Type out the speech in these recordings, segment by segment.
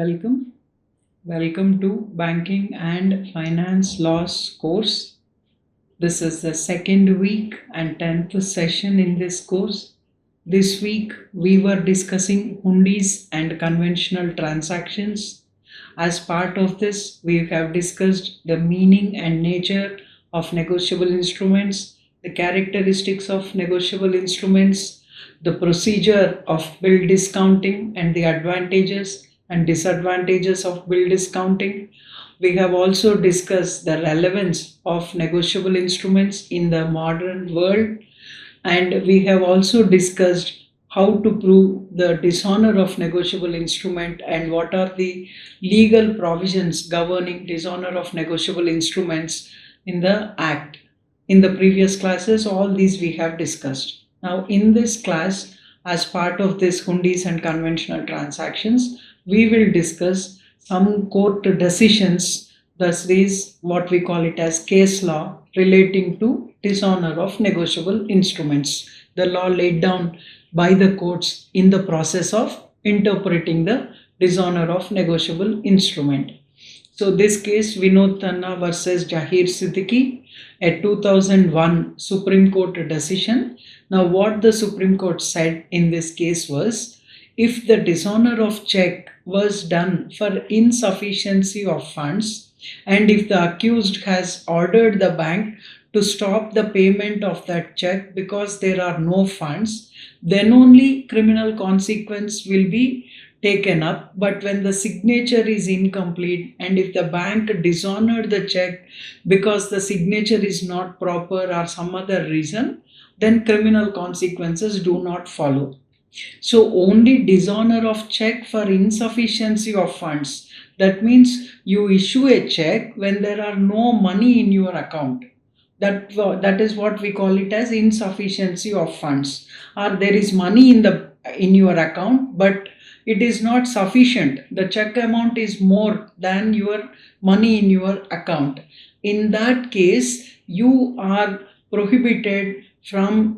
Welcome. Welcome to Banking and Finance Laws course. This is the second week and 10th session in this course. This week we were discussing hundis and conventional transactions. As part of this, we have discussed the meaning and nature of negotiable instruments, the characteristics of negotiable instruments, the procedure of bill discounting, and the advantages and disadvantages of bill discounting. We have also discussed the relevance of negotiable instruments in the modern world, and we have also discussed how to prove the dishonor of negotiable instrument and what are the legal provisions governing dishonor of negotiable instruments in the act. In the previous classes, all these we have discussed. Now in this class, as part of this hundis and conventional transactions, we will discuss some court decisions. Thus is what we call it as case law relating to dishonor of negotiable instruments, the law laid down by the courts in the process of interpreting the dishonor of negotiable instrument. So this case, Vinod Tanna versus Zaheer Siddiqui, a 2001 Supreme Court decision. Now what the Supreme Court said in this case was, if the dishonor of check was done for insufficiency of funds, and if the accused has ordered the bank to stop the payment of that check because there are no funds, then only criminal consequence will be taken up. But when the signature is incomplete and if the bank dishonored the check because the signature is not proper or some other reason, then criminal consequences do not follow. So only dishonor of check for insufficiency of funds. That means you issue a check when there are no money in your account. That is what we call it as insufficiency of funds. Or there is money in your account, but it is not sufficient. The check amount is more than your money in your account. In that case, you are prohibited from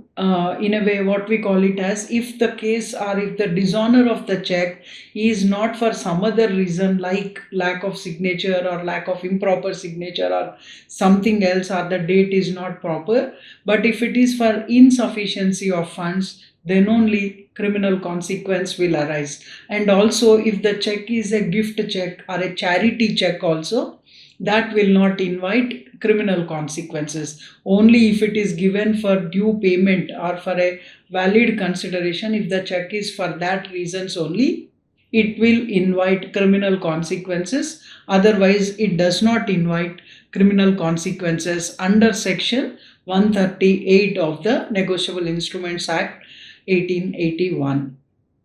in a way what we call it as, if the case or if the dishonor of the check is not for some other reason like lack of signature or lack of improper signature or something else, or the date is not proper, but if it is for insufficiency of funds, then only criminal consequence will arise. And also if the check is a gift check or a charity check also, that will not invite criminal consequences. Only if it is given for due payment or for a valid consideration, if the check is for that reasons only, it will invite criminal consequences. Otherwise, it does not invite criminal consequences under section 138 of the Negotiable Instruments Act 1881.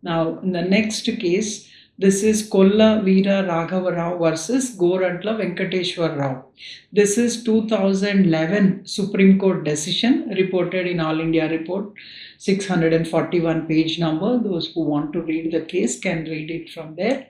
Now, in the next case, this is Kolla Veera Raghav versus Gorantla Venkateswara. This is 2011 Supreme Court decision reported in All India Report 641 page number. Those who want to read the case can read it from there.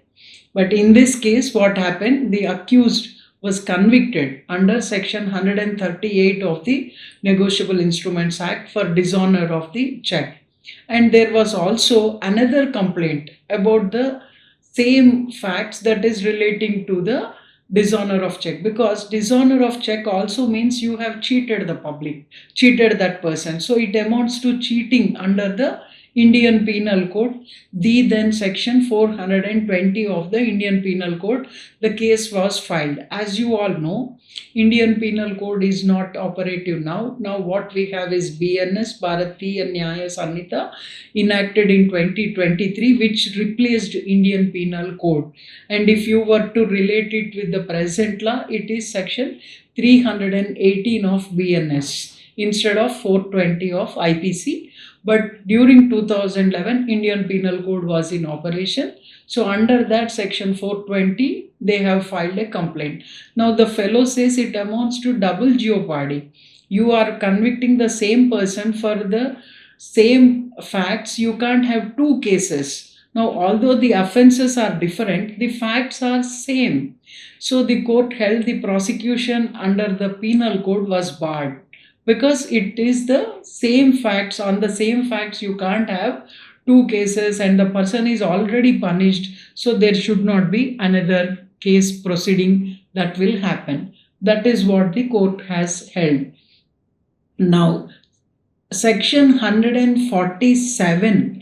But in this case, what happened? The accused was convicted under section 138 of the Negotiable Instruments Act for dishonor of the check. And there was also another complaint about the same facts, that is relating to the dishonor of check, because dishonor of check also means you have cheated the public, cheated that person. So it amounts to cheating under the Indian Penal Code, the then section 420 of the Indian Penal Code. The case was filed. As you all know, Indian Penal Code is not operative now. Now what we have is BNS, Bharatiya Nyaya Sanhita, enacted in 2023, which replaced Indian Penal Code. And if you were to relate it with the present law, it is section 318 of BNS instead of 420 of IPC. But during 2011, Indian Penal Code was in operation. So under that section 420, they have filed a complaint. Now the fellow says it amounts to double jeopardy. You are convicting the same person for the same facts. You can't have two cases. Now although the offences are different, the facts are same. So the court held the prosecution under the penal code was barred, because it is the same facts. On the same facts you can't have two cases and the person is already punished, so there should not be another case proceeding that will happen. That is what the court has held. Now, Section 147,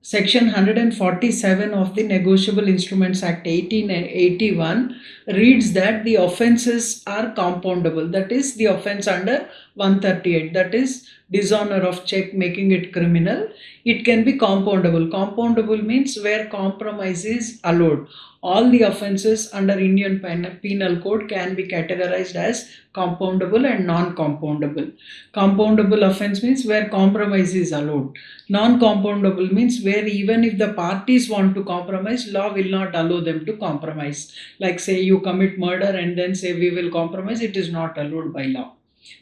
Section 147 of the Negotiable Instruments Act 1881 reads that the offences are compoundable. That is the offence under 138, that is dishonour of check, making it criminal. It can be compoundable. Compoundable means where compromise is allowed. All the offences under Indian Penal Code can be categorized as compoundable and non-compoundable. Compoundable offence means where compromise is allowed. Non-compoundable means where even if the parties want to compromise, law will not allow them to compromise. Like say you commit murder and then say we will compromise, it is not allowed by law.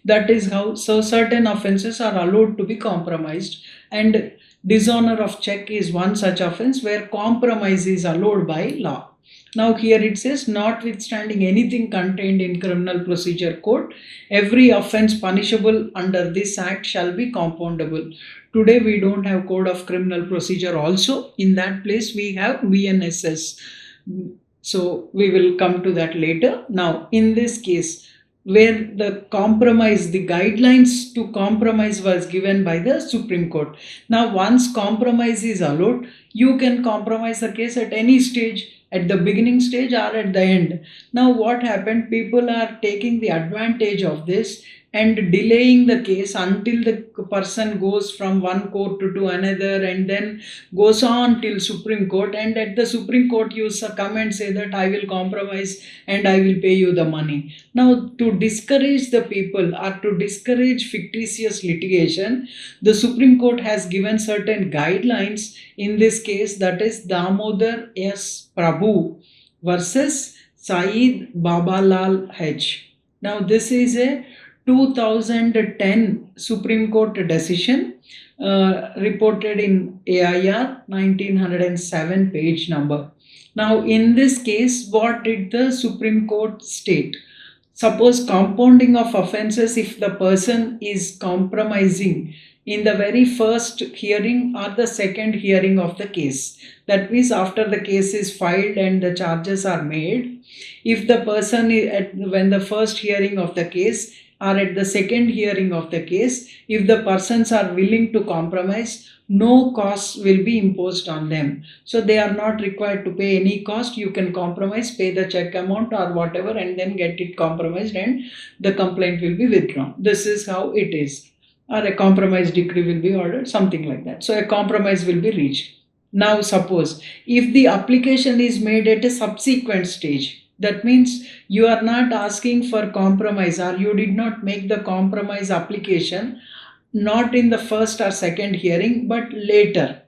That is how, so certain offences are allowed to be compromised, and dishonour of check is one such offence where compromise is allowed by law. Now here it says, notwithstanding anything contained in Criminal Procedure Code, every offence punishable under this act shall be compoundable. Today we don't have Code of Criminal Procedure also. In that place we have VNSS. So we will come to that later. Now in this case, where the compromise, the guidelines to compromise was given by the Supreme Court. Now once compromise is allowed, you can compromise the case at any stage, at the beginning stage or at the end. Now what happened, people are taking the advantage of this and delaying the case until the person goes from one court to another and then goes on till Supreme Court, and at the Supreme Court you come and say that I will compromise and I will pay you the money. Now to discourage the people or to discourage fictitious litigation, the Supreme Court has given certain guidelines. In this case, that is Damodar S. Prabhu versus Saeed Babalal H. Now this is a 2010 Supreme Court decision reported in AIR 1907 page number. Now in this case, what did the Supreme Court state? Suppose compounding of offences if the person is compromising in the very first hearing or the second hearing of the case. That means after the case is filed and the charges are made, if the person when the first hearing of the case or at the second hearing of the case, if the persons are willing to compromise, no costs will be imposed on them. So they are not required to pay any cost. You can compromise, pay the check amount or whatever and then get it compromised and the complaint will be withdrawn. This is how it is. Or a compromise decree will be ordered, something like that. So a compromise will be reached. Now suppose if the application is made at a subsequent stage, that means you are not asking for compromise or you did not make the compromise application not in the first or second hearing but later.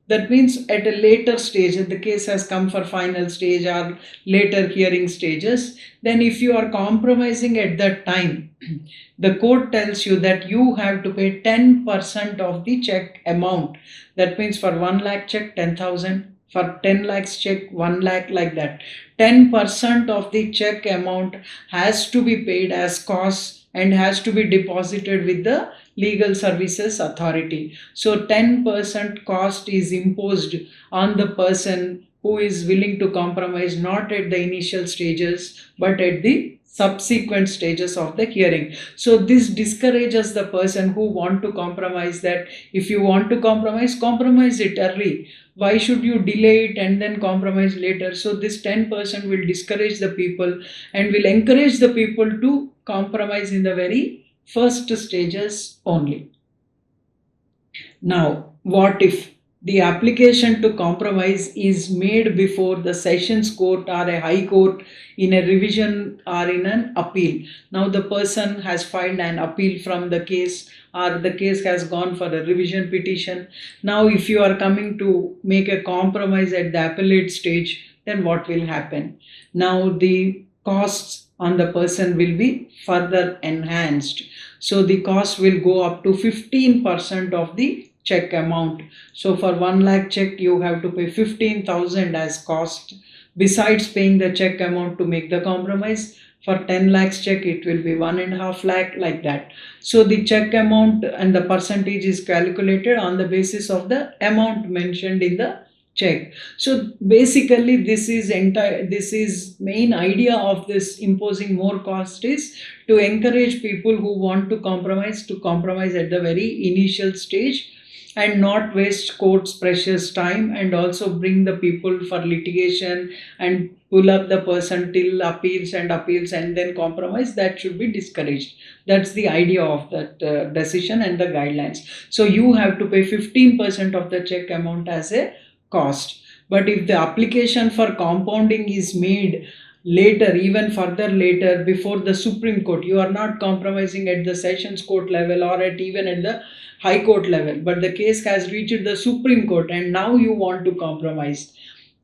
That means at a later stage, if the case has come for final stage or later hearing stages, then if you are compromising at that time, the court tells you that you have to pay 10% of the check amount. That means for 1 lakh check 10,000, for 10 lakhs check 1 lakh, like that. 10% of the check amount has to be paid as costs and has to be deposited with the Legal Services Authority. So 10% cost is imposed on the person who is willing to compromise, not at the initial stages but at the subsequent stages of the hearing. So this discourages the person who want to compromise, that if you want to compromise, compromise it early. Why should you delay it and then compromise later? So this 10% will discourage the people and will encourage the people to compromise in the very first stages only. Now, what if the application to compromise is made before the sessions court or a high court in a revision or in an appeal? Now the person has filed an appeal from the case or the case has gone for a revision petition. Now if you are coming to make a compromise at the appellate stage, then what will happen? Now the costs on the person will be further enhanced. So the cost will go up to 15% of the check amount. So for 1 lakh check, you have to pay 15,000 as cost. Besides paying the check amount to make the compromise, For 10 lakhs check, it will be 1.5 lakh, like that. So the check amount and the percentage is calculated on the basis of the amount mentioned in the check. So basically, this is main idea of this imposing more cost is to encourage people who want to compromise at the very initial stage, and not waste court's precious time, and also bring the people for litigation and pull up the person till appeals and then compromise. That should be discouraged. That's the idea of that decision and the guidelines. So you have to pay 15% of the check amount as a cost. But if the application for compounding is made later, even further later, before the Supreme Court, you are not compromising at the Sessions Court level or at even at the High Court level, but the case has reached the Supreme Court and now you want to compromise.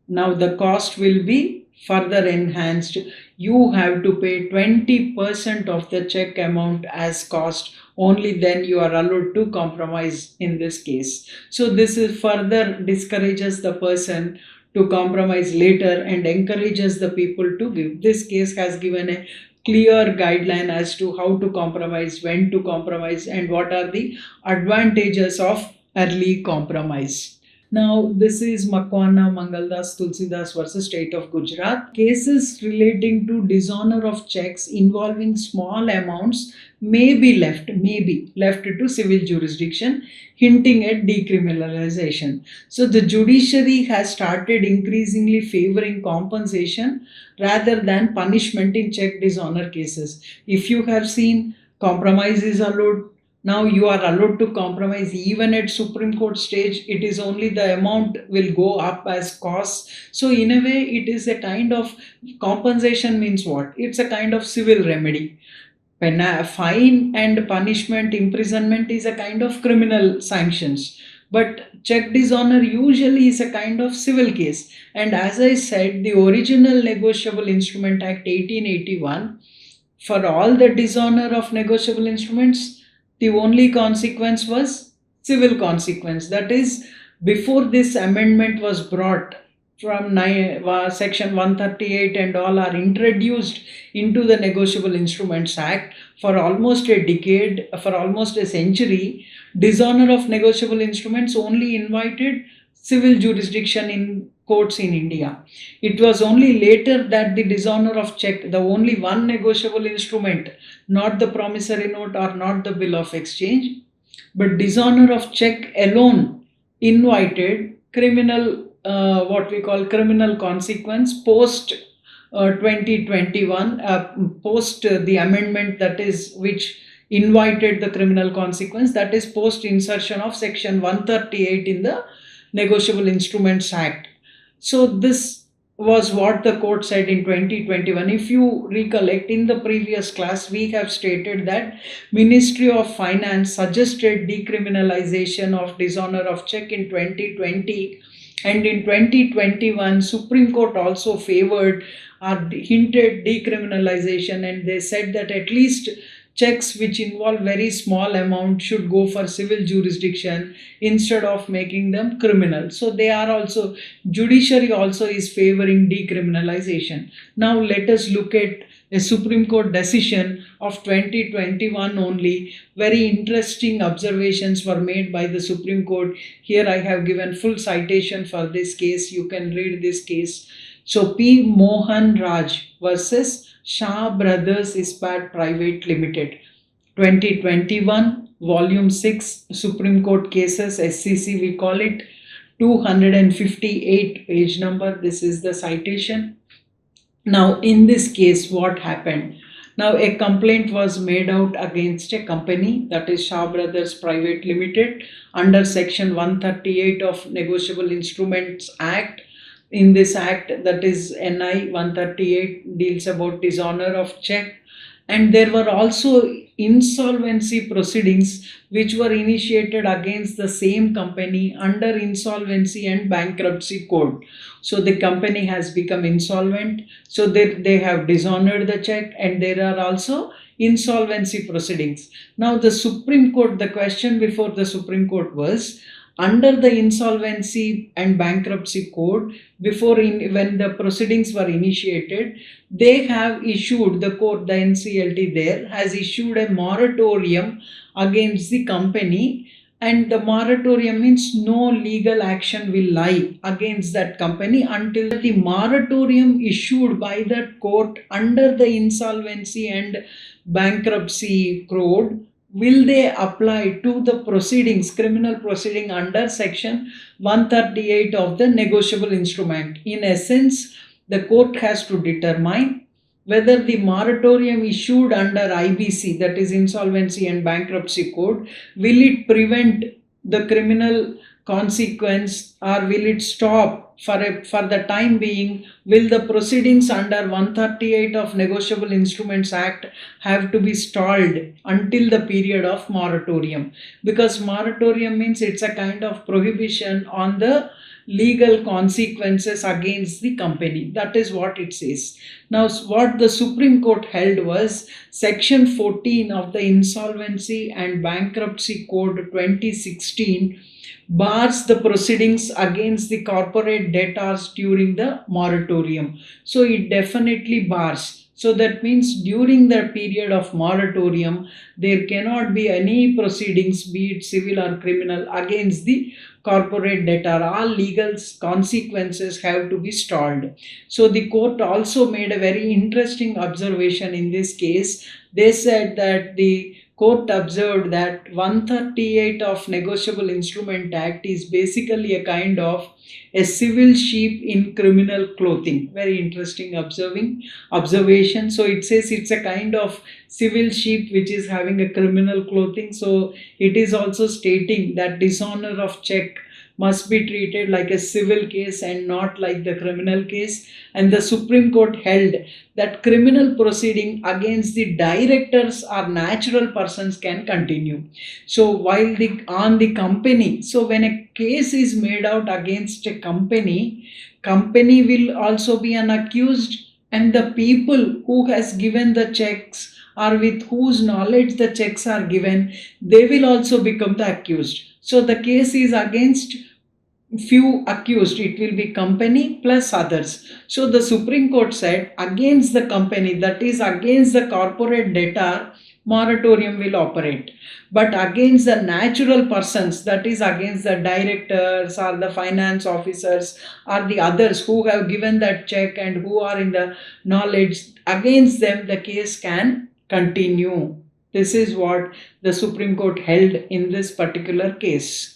Now the cost will be further enhanced. You have to pay 20% of the check amount as cost. Only then you are allowed to compromise in this case. So this is further discourages the person to compromise later and encourages the people to give. This case has given a clear guideline as to how to compromise, when to compromise, and what are the advantages of early compromise. Now, this is Makwana, Mangaldas, Tulsidas versus State of Gujarat. Cases relating to dishonour of checks involving small amounts may be left to civil jurisdiction, hinting at decriminalization. So the judiciary has started increasingly favoring compensation rather than punishment in check dishonour cases. If you have seen, compromise is allowed. Now you are allowed to compromise even at Supreme Court stage. It is only the amount will go up as costs. So in a way, it is a kind of compensation. Means what? It's a kind of civil remedy. Fine and punishment, imprisonment is a kind of criminal sanctions. But check dishonour usually is a kind of civil case. And as I said, the original Negotiable Instrument Act 1881, for all the dishonour of negotiable instruments, the only consequence was civil consequence. That is, before this amendment was brought from section 138 and all are introduced into the Negotiable Instruments Act, for almost a decade, for almost a century, dishonour of negotiable instruments only invited civil jurisdiction in courts in India. It was only later that the dishonour of check, the only one negotiable instrument, not the promissory note or not the bill of exchange, but dishonour of check alone invited criminal, what we call criminal consequence post 2021, post the amendment, that is, which invited the criminal consequence, that is post insertion of section 138 in the Negotiable Instruments Act. So this was what the court said in 2021. If you recollect, in the previous class, we have stated that Ministry of Finance suggested decriminalization of dishonour of check in 2020, and in 2021, Supreme Court also favored or hinted decriminalization, and they said that at least checks which involve very small amount should go for civil jurisdiction instead of making them criminal. So they are also, judiciary also is favoring decriminalization. Now let us look at a Supreme Court decision of 2021 only. Very interesting observations were made by the Supreme Court. Here I have given full citation for this case. You can read this case. So P. Mohanraj versus Shah Brothers Ispat Private Limited, 2021, Volume 6, Supreme Court Cases, SCC we call it, 258 page number. This is the citation. Now in this case, what happened? Now a complaint was made out against a company, that is Shah Brothers Private Limited, under section 138 of Negotiable Instruments Act. In this act, that is NI 138, deals about dishonour of check, and there were also insolvency proceedings which were initiated against the same company under Insolvency and Bankruptcy Code. So the company has become insolvent, so they have dishonoured the check, and there are also insolvency proceedings. Now the Supreme Court, the question before the Supreme Court was, under the insolvency and bankruptcy code, when the proceedings were initiated, they have issued, the court, the NCLT there has issued a moratorium against the company, and the moratorium means no legal action will lie against that company until the moratorium issued by that court under the insolvency and bankruptcy code will they apply to the proceedings, criminal proceeding under section 138 of the negotiable instrument. In essence, the court has to determine whether the moratorium issued under IBC, that is Insolvency and Bankruptcy Code, will it prevent the criminal consequence, or will it stop for the time being? Will the proceedings under 138 of Negotiable Instruments Act have to be stalled until the period of moratorium? Because moratorium means it's a kind of prohibition on the legal consequences against the company. That is what it says. Now, what the Supreme Court held was Section 14 of the Insolvency and Bankruptcy Code 2016 bars the proceedings against the corporate debtors during the moratorium. So it definitely bars. So that means during the period of moratorium, there cannot be any proceedings, be it civil or criminal, against the corporate debtor. All legal consequences have to be stalled. So the court also made a very interesting observation in this case. They said that the court observed that 138 of Negotiable Instrument Act is basically a kind of a civil sheep in criminal clothing. Very interesting observation. So it says it's a kind of civil sheep which is having a criminal clothing. So it is also stating that dishonor of check must be treated like a civil case and not like the criminal case. And the Supreme Court held that criminal proceeding against the directors or natural persons can continue. So while on the company, so when a case is made out against a company will also be an accused, and the people who has given the checks or with whose knowledge the checks are given, they will also become the accused. So the case is against few accused, it will be company plus others. So the Supreme Court said against the company, that is against the corporate debtor, moratorium will operate. But against the natural persons, that is against the directors or the finance officers or the others who have given that check and who are in the knowledge, against them the case can continue. This is what the Supreme Court held in this particular case.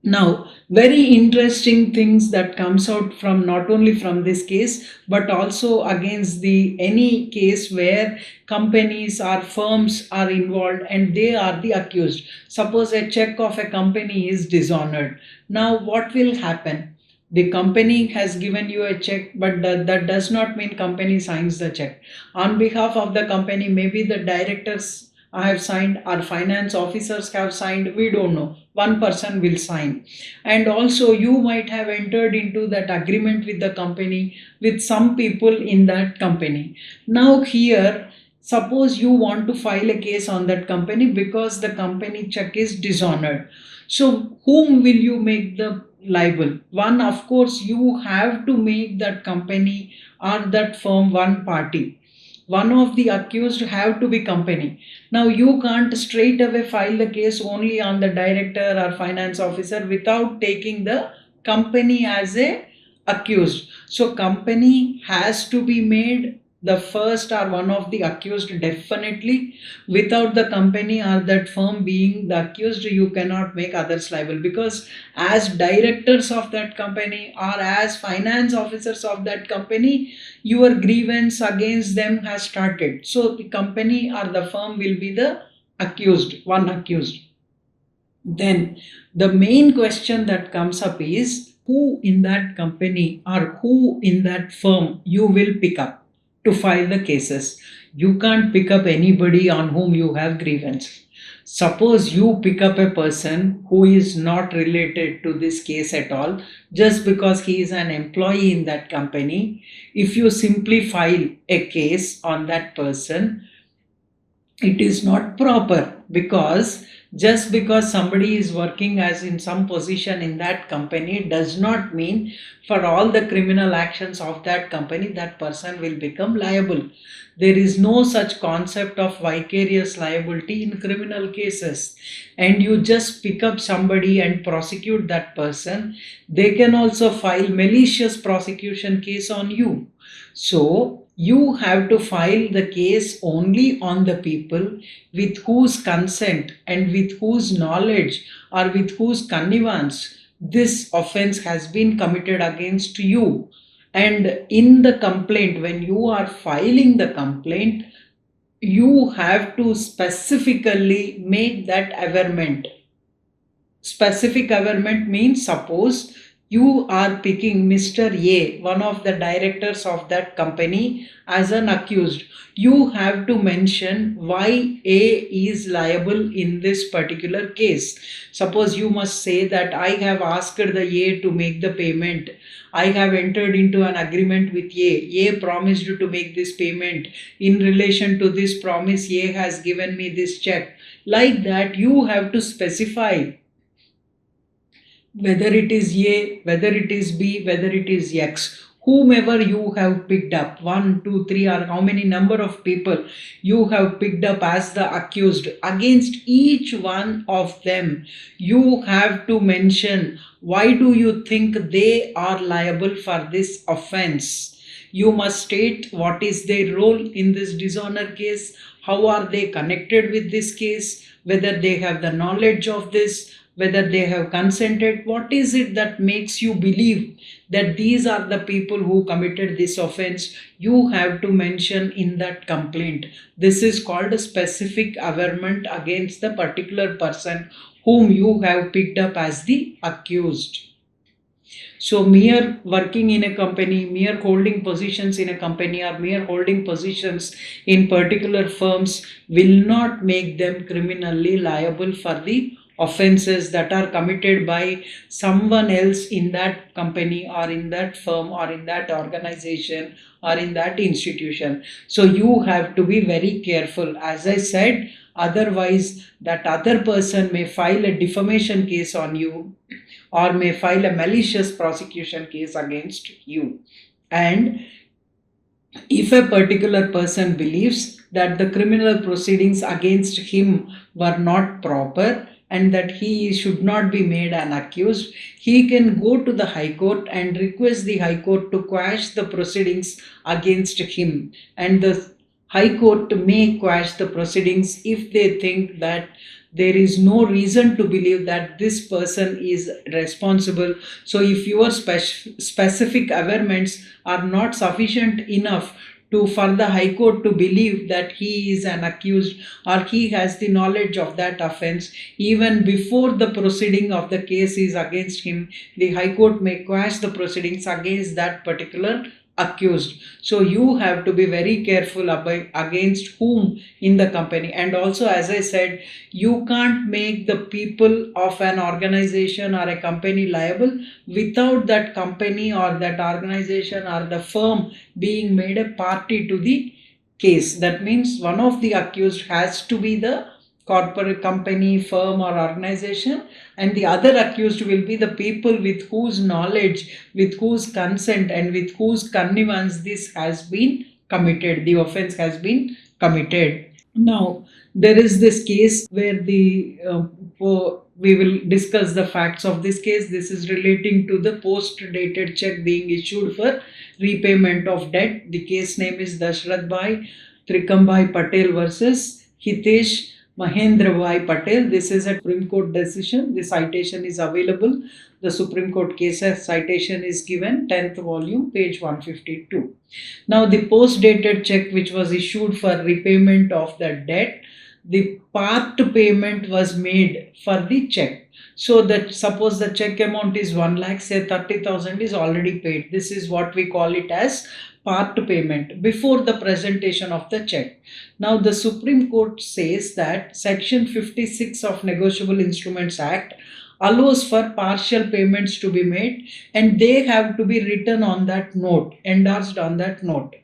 Now, very interesting things that comes out from not only from this case, but also against any case where companies or firms are involved and they are the accused. Suppose a check of a company is dishonored. Now, what will happen? The company has given you a check, but that does not mean company signs the check. On behalf of the company, maybe the directors have signed or finance officers have signed, we don't know. One person will sign. And also you might have entered into that agreement with the company with some people in that company. Now here, suppose you want to file a case on that company because the company check is dishonored. So whom will you make the liable? One, of course, you have to make that company or that firm one party. One of the accused have to be company. Now you can't straight away file the case only on the director or finance officer without taking the company as a accused. So company has to be made the first or one of the accused definitely. Without the company or that firm being the accused, you cannot make others liable, because as directors of that company or as finance officers of that company, your grievance against them has started. So the company or the firm will be the accused, one accused. Then the main question that comes up is who in that company or who in that firm you will pick up to file the cases. You can't pick up anybody on whom you have grievance. Suppose you pick up a person who is not related to this case at all, just because he is an employee in that company. If you simply file a case on that person, it is not proper, because Just because somebody is working as in some position in that company does not mean for all the criminal actions of that company that person will become liable. There is no such concept of vicarious liability in criminal cases. And you just pick up somebody and prosecute that person, they can also file malicious prosecution case on you. So you have to file the case only on the people with whose consent and with whose knowledge or with whose connivance this offense has been committed against you. And in the complaint, when you are filing the complaint, you have to specifically make that averment. Specific averment means, suppose you are picking Mr. A, one of the directors of that company, as an accused. You have to mention why A is liable in this particular case. Suppose you must say that I have asked the A to make the payment. I have entered into an agreement with A. A promised to make this payment. In relation to this promise, A has given me this check. Like that, you have to specify whether it is A, whether it is B, whether it is X, whomever you have picked up, 1, 2, 3, or how many number of people you have picked up as the accused, against each one of them, you have to mention why do you think they are liable for this offense. You must state what is their role in this dishonor case, how are they connected with this case, whether they have the knowledge of this, whether they have consented, what is it that makes you believe that these are the people who committed this offense. You have to mention in that complaint. This is called a specific averment against the particular person whom you have picked up as the accused. So mere working in a company, mere holding positions in a company, or mere holding positions in particular firms will not make them criminally liable for the offenses that are committed by someone else in that company or in that firm or in that organization or in that institution. So you have to be very careful. As I said, otherwise that other person may file a defamation case on you or may file a malicious prosecution case against you. And if a particular person believes that the criminal proceedings against him were not proper and that he should not be made an accused, he can go to the High Court and request the High Court to quash the proceedings against him. And the High Court may quash the proceedings if they think that there is no reason to believe that this person is responsible. So if your specific averments are not sufficient enough for the High Court to believe that he is an accused or he has the knowledge of that offense, even before the proceeding of the case is against him, the High Court may quash the proceedings against that particular accused. So you have to be very careful against whom in the company. And also, as I said, you can't make the people of an organization or a company liable without that company or that organization or the firm being made a party to the case. That means one of the accused has to be the corporate company, firm or organization, and the other accused will be the people with whose knowledge, with whose consent and with whose connivance this has been committed, the offense has been committed. Now there is this case where we will discuss the facts of this case. This is relating to the post dated check being issued for repayment of debt. The case name is Dashrathbhai, Trikambhai Patel versus Hitesh, Mahendrabhai Patel. This is a Supreme Court decision. The citation is available. The Supreme Court case citation is given, 10th volume, page 152. Now the post-dated check which was issued for repayment of the debt, the part payment was made for the check. So that suppose the check amount is 1 lakh, say 30,000 is already paid. This is what we call it as part payment before the presentation of the check. Now the Supreme Court says that Section 56 of Negotiable Instruments Act allows for partial payments to be made and they have to be written on that note, endorsed on that note.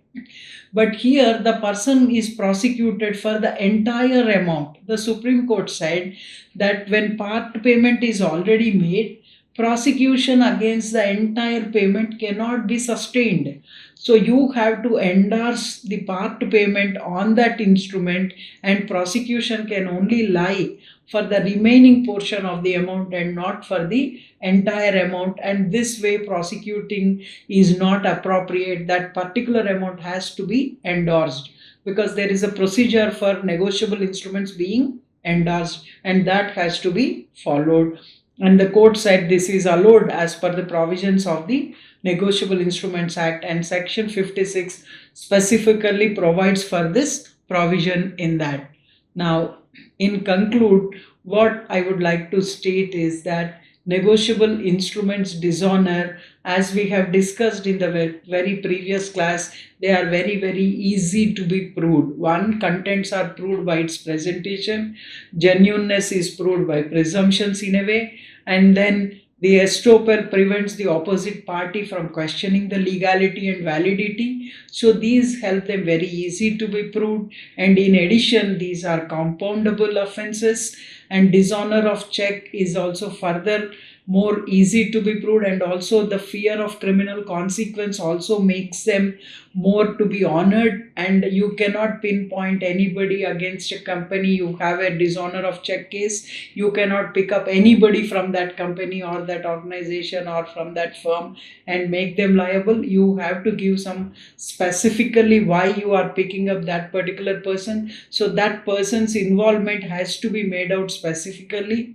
But here the person is prosecuted for the entire amount. The Supreme Court said that when part payment is already made, prosecution against the entire payment cannot be sustained. So you have to endorse the part payment on that instrument, and prosecution can only lie for the remaining portion of the amount and not for the entire amount. And this way prosecuting is not appropriate. That particular amount has to be endorsed, because there is a procedure for negotiable instruments being endorsed, and that has to be followed. And the court said this is allowed as per the provisions of the Negotiable Instruments Act, and Section 56 specifically provides for this provision in that. Now, in conclude, what I would like to state is that negotiable instruments dishonour, as we have discussed in the very previous class, they are very, very easy to be proved. One, contents are proved by its presentation, genuineness is proved by presumptions in a way, and then the estoppel prevents the opposite party from questioning the legality and validity. So these help them very easy to be proved. And in addition, these are compoundable offences, and dishonour of check is also further more easy to be proved, and also the fear of criminal consequence also makes them more to be honored. And you cannot pinpoint anybody against a company. You have a dishonour of check case, you cannot pick up anybody from that company or that organization or from that firm and make them liable. You have to give some specifically why you are picking up that particular person, so that person's involvement has to be made out specifically.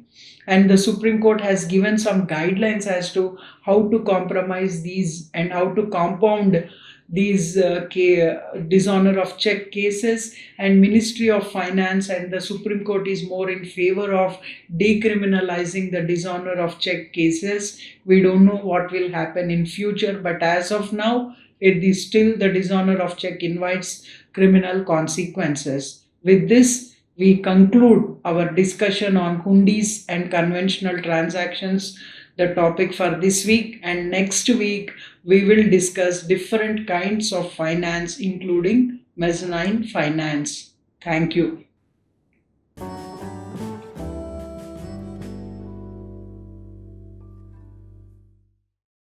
And the Supreme Court has given some guidelines as to how to compromise these and how to compound these dishonour of check cases. And Ministry of Finance and the Supreme Court is more in favor of decriminalizing the dishonour of check cases. We don't know what will happen in future, but as of now, it is still the dishonour of check invites criminal consequences. With this, we conclude our discussion on hundis and conventional transactions, the topic for this week. And next week, we will discuss different kinds of finance, including mezzanine finance. Thank you.